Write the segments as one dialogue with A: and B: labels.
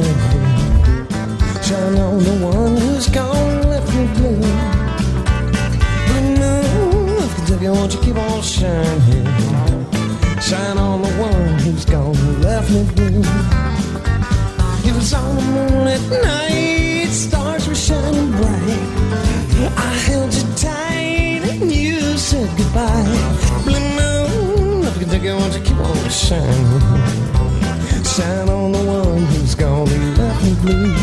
A: shine. Shine on the one who's gone and left me blue. Blue moon of Kentucky, won't you keep on shining? Shine on the one who's gone and left me blue. It was on the moonlit night, stars were shining bright. I held you tight and you said goodbye. Blue moon of Kentucky, won't you keep on shining? Shine on the one who's gone and left me blue.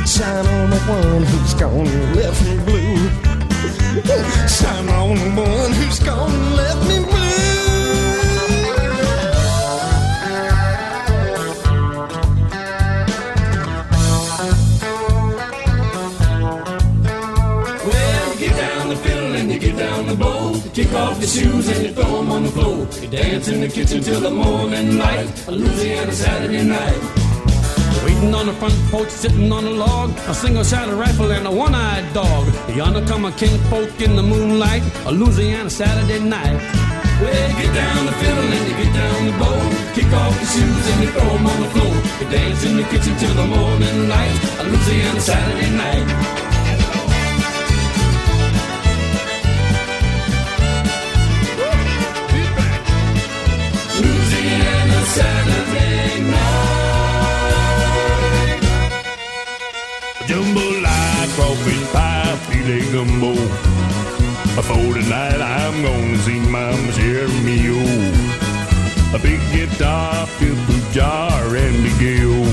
A: Shine on the one who's gone and left me blue. Shine on the one who's gone and left me blue.
B: Kick off your shoes and you throw them on the floor. You dance in the kitchen till the morning light. A Louisiana Saturday night. Waiting on the front porch, sitting on a log. A single-shot rifle and a one-eyed dog. Yonder come a king folk in the moonlight. A Louisiana Saturday night. Well, you get down the fiddle and you get down the bow. Kick off your shoes and you throw them on the floor. You dance in the kitchen till the morning light. A Louisiana Saturday night. Saturday night.
C: Jambalaya, crawfish pie, filet gumbo. For tonight I'm gonna sing my share meal. A big guitar, fill boot jar, and Miguel.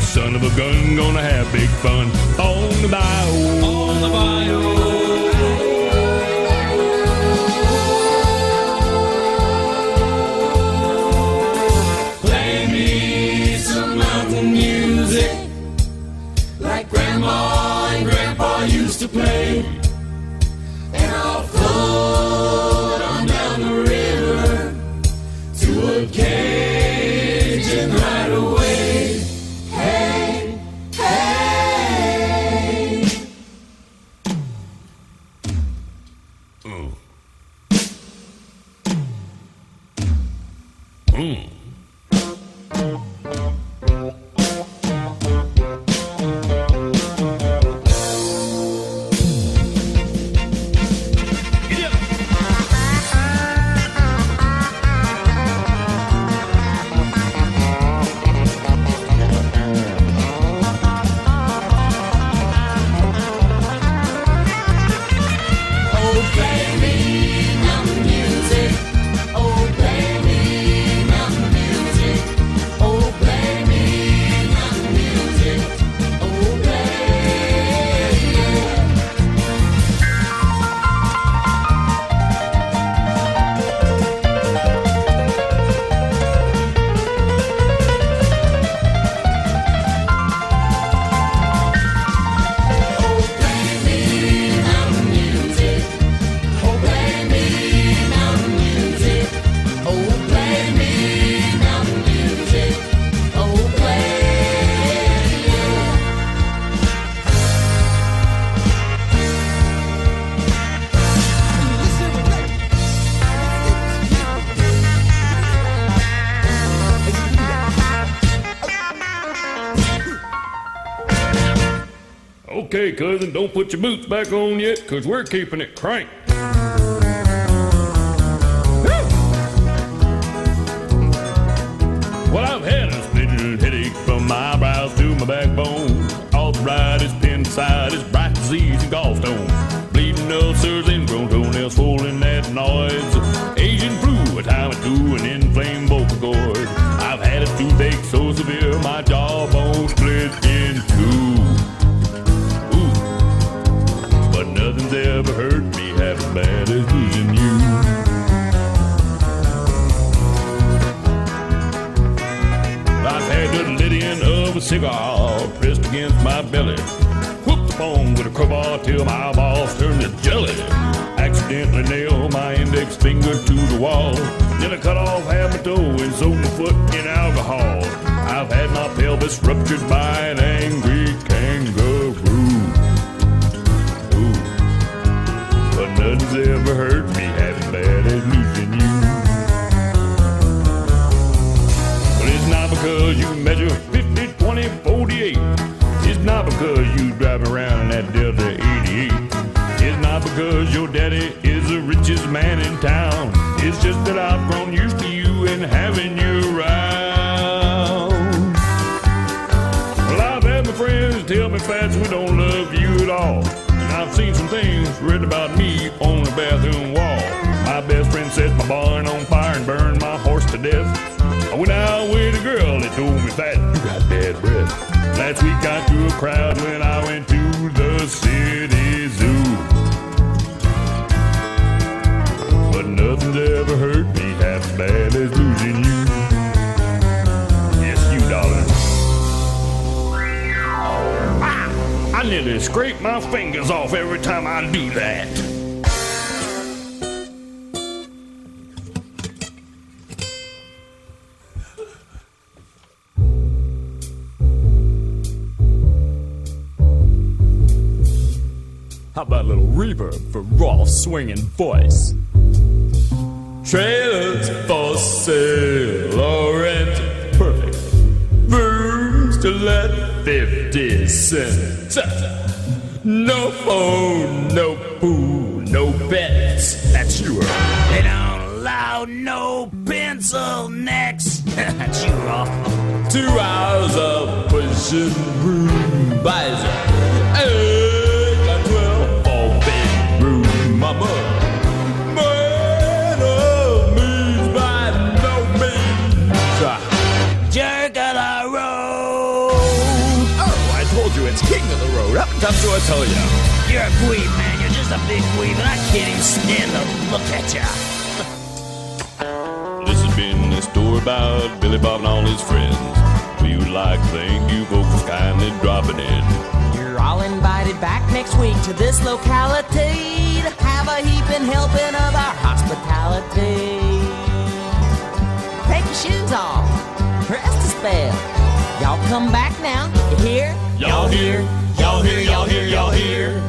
C: Son of a gun, gonna have big fun on the bayou.
B: On the bayou. Grandma and Grandpa used to play, and I'll float on down the river to a Cajun hideaway. Hey, hey.
C: Okay, cousin, don't put your boots back on yet, because we're keeping it cranked. Well, I've had a splitting headache from my eyebrows to my backbone. Arthritis, appendicitis, bright disease, and gallstones. Bleeding ulcers, ingrown toenails, swollen that noise. Asian flu, a time or two, and inflamed vocal cords. I've had a toothache so severe, my jawbone split in two. Nothing's ever hurt me half as bad as losing you. I've had the Lydian of a cigar pressed against my belly. Whooped the phone with a crowbar till my eyeballs turned to jelly. Accidentally nailed my index finger to the wall. Then I cut off half my toe and soaked my foot in alcohol. I've had my pelvis ruptured by an angry kangaroo. But nothing's ever hurt me half as bad as losing you. But it's not because you made measure 50, 20, 48. It's not because you driving around in that Delta 88. It's not because your daddy is the richest man in town. It's just that I've grown used to you and having you around. Well, I've had my friends tell me fats we don't love you at all. And I've seen some things written about me on the bathroom wall. My best friend set my barn on fire and burned my horse to death. I went out with a girl that told me that you got bad breath. Last week I threw a crowd when I went to the city zoo. But nothing's ever hurt me half as bad as losing you. Yes, you, darling. I nearly scrape my fingers off every time I do that.
D: How about a little reverb for raw swinging voice? Trailers for sale or rent, perfect. Rooms to let 50 cents. No phone, no food, no bets. That's you.
E: They don't allow no pencil necks. That's you, Rock.
D: 2 hours of pushing room buys you. Mama, man of means by no means.
E: Jerk of the road.
D: Oh, I told you it's king of the road. How many times do I tell you?
E: You're a queen, man. You're just a big queen, and I can't even stand to look at you.
C: This has been a story about Billy Bob and all his friends. We would like to thank you folks for kindly dropping in.
F: You're all invited back next week to this locality to have a heaping helping of our hospitality. Take your shoes off, rest a spell. Y'all come back now. You hear?
C: Y'all hear? Y'all hear? Y'all hear? Y'all hear?